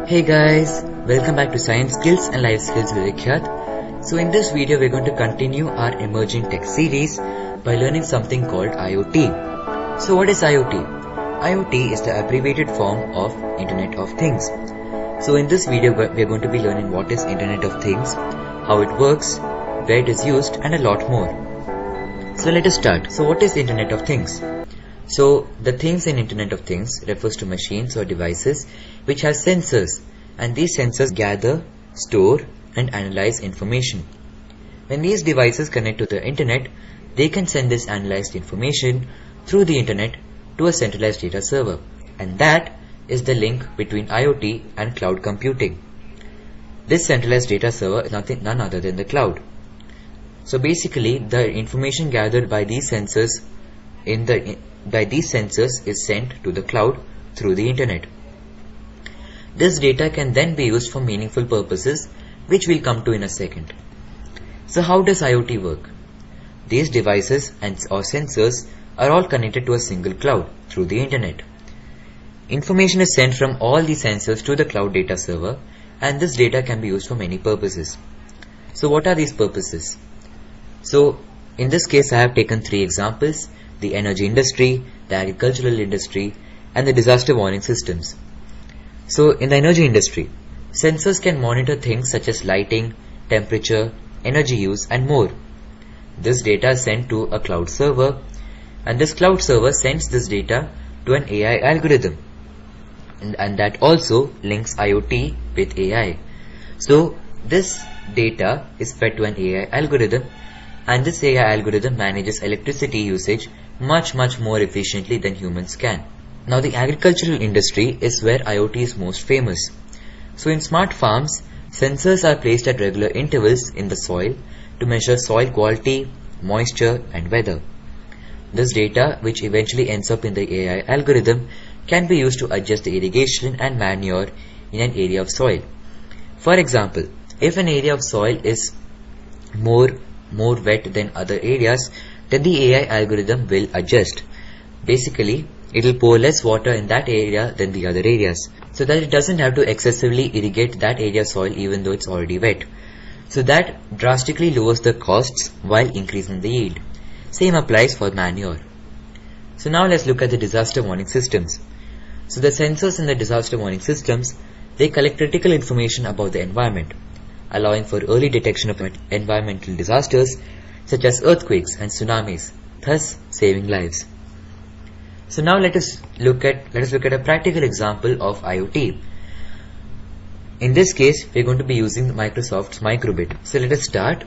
Hey guys, welcome back to Science Skills and Life Skills with Vikhyath. So in this video we're going to continue our emerging tech series by learning something called IoT. So what is IoT? IoT is the abbreviated form of Internet of Things. So in this video we're going to be learning what is Internet of Things, how it works, where it is used and a lot more. So let us start. So what is Internet of Things? So the things in Internet of Things refers to machines or devices which have sensors, and these sensors gather, store and analyze information. When these devices connect to the internet, they can send this analyzed information through the internet to a centralized data server, and that is the link between IoT and cloud computing. This centralized data server is none other than the cloud. So basically the information gathered by these sensors is sent to the cloud through the internet. This data can then be used for meaningful purposes, which we'll come to in a second. So how does IoT work? These devices or sensors are all connected to a single cloud through the internet. Information is sent from all these sensors to the cloud data server, and this data can be used for many purposes. So what are these purposes? So in this case I have taken 3 examples: the energy industry, the agricultural industry and the disaster warning systems. So in the energy industry, sensors can monitor things such as lighting, temperature, energy use and more. This data is sent to a cloud server, and this cloud server sends this data to an AI algorithm, and that also links IoT with AI. So this data is fed to an AI algorithm, and this AI algorithm manages electricity usage much more efficiently than humans can. Now the agricultural industry is where IoT is most famous. So in smart farms, sensors are placed at regular intervals in the soil to measure soil quality, moisture and weather. This data, which eventually ends up in the AI algorithm, can be used to adjust the irrigation and manure in an area of soil. For example, if an area of soil is more wet than other areas, then the AI algorithm will adjust. Basically, it will pour less water in that area than the other areas, so that it doesn't have to excessively irrigate that area soil even though it's already wet. So that drastically lowers the costs while increasing the yield. Same applies for manure. So now let's look at the disaster warning systems. So the sensors in the disaster warning systems, they collect critical information about the environment, allowing for early detection of environmental disasters such as earthquakes and tsunamis, thus saving lives. So now let us look at a practical example of IoT. In this case, we are going to be using Microsoft's Microbit. So let us start.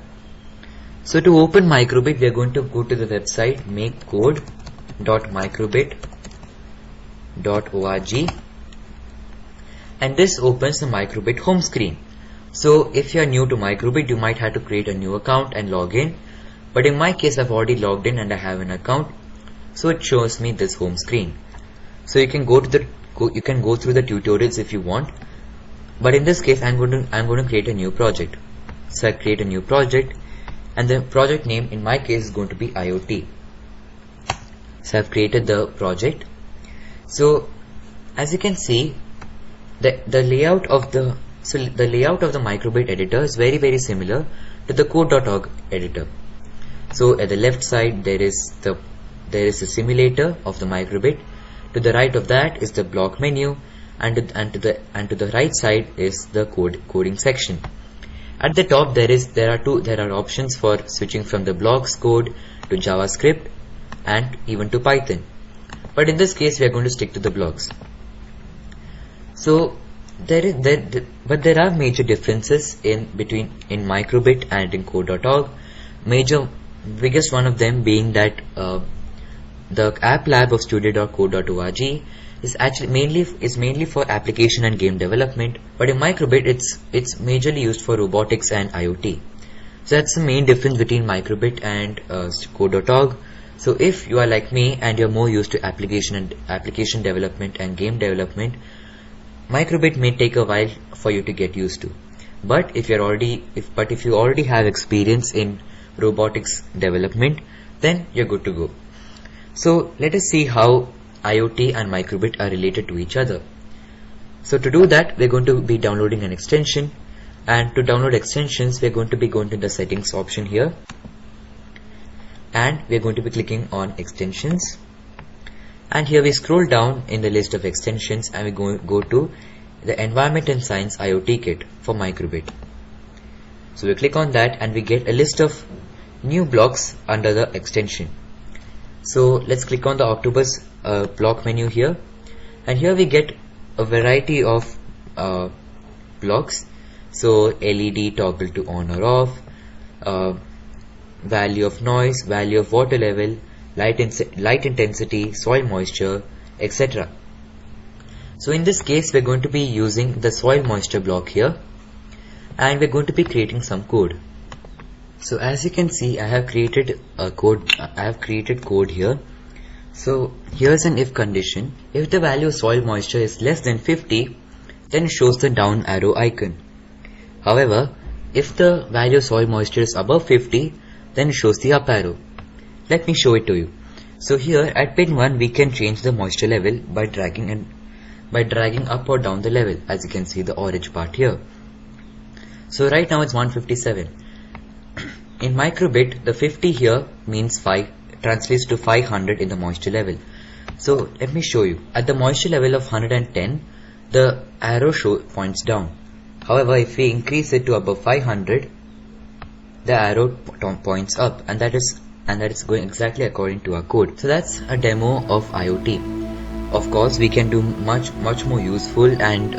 So to open Microbit, we are going to go to the website makecode.microbit.org, and this opens the Microbit home screen. So if you are new to Microbit, you might have to create a new account and log in. But in my case, I've already logged in and I have an account, so it shows me this home screen. So you can go through the tutorials if you want, but in this case, I'm going to create a new project. So I create a new project, and the project name in my case is going to be IoT. So I've created the project. So as you can see, the layout of the Microbit editor is very similar to the code.org editor. So at the left side there is a simulator of the Microbit. To the right of that is the block menu, and to the right side is the coding section. At the top there are options for switching from the blocks code to JavaScript and even to Python. But in this case we are going to stick to the blocks. So there are major differences between Microbit and in code.org. Biggest one of them being that the app lab of studio.code.org is mainly for application and game development, but in Microbit it's majorly used for robotics and IoT. So that's the main difference between Microbit and code.org. So if you are like me and you're more used to application development and game development, Microbit may take a while for you to get used to. But if you already have experience in robotics development, then you're good to go. So let us see how IoT and Microbit are related to each other. So to do that, we're going to be downloading an extension, and to download extensions, we're going to be going to the settings option here, and we're going to be clicking on extensions, and here we scroll down in the list of extensions and we go to the Environment and Science IoT Kit for microbit. So we click on that and we get a list of new blocks under the extension. So let's click on the Octopus block menu here, and here we get a variety of blocks. So LED toggle to on or off, value of noise, value of water level, light intensity, soil moisture, etc. So in this case, we're going to be using the soil moisture block here, and we're going to be creating some code. So as you can see, I have created code here. So here's an if condition. If the value of soil moisture is less than 50, then it shows the down arrow icon. However, if the value of soil moisture is above 50, then it shows the up arrow. Let me show it to you. So here at pin 1, we can change the moisture level by dragging up or down the level, as you can see the orange part here. So right now it's 157. In microbit, the 50 here means 5, translates to 500 in the moisture level. So let me show you. At the moisture level of 110, the arrow points down. However, if we increase it to above 500, the arrow points up, and that is going exactly according to our code. So that's a demo of IoT. Of course, we can do much more useful and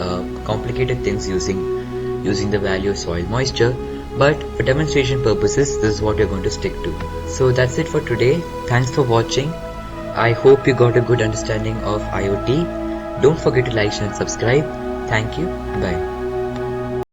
complicated things using the value of soil moisture, but for demonstration purposes, this is what we're going to stick to. So that's it for today. Thanks for watching. I hope you got a good understanding of IoT. Don't forget to like, share and subscribe. Thank you. Bye.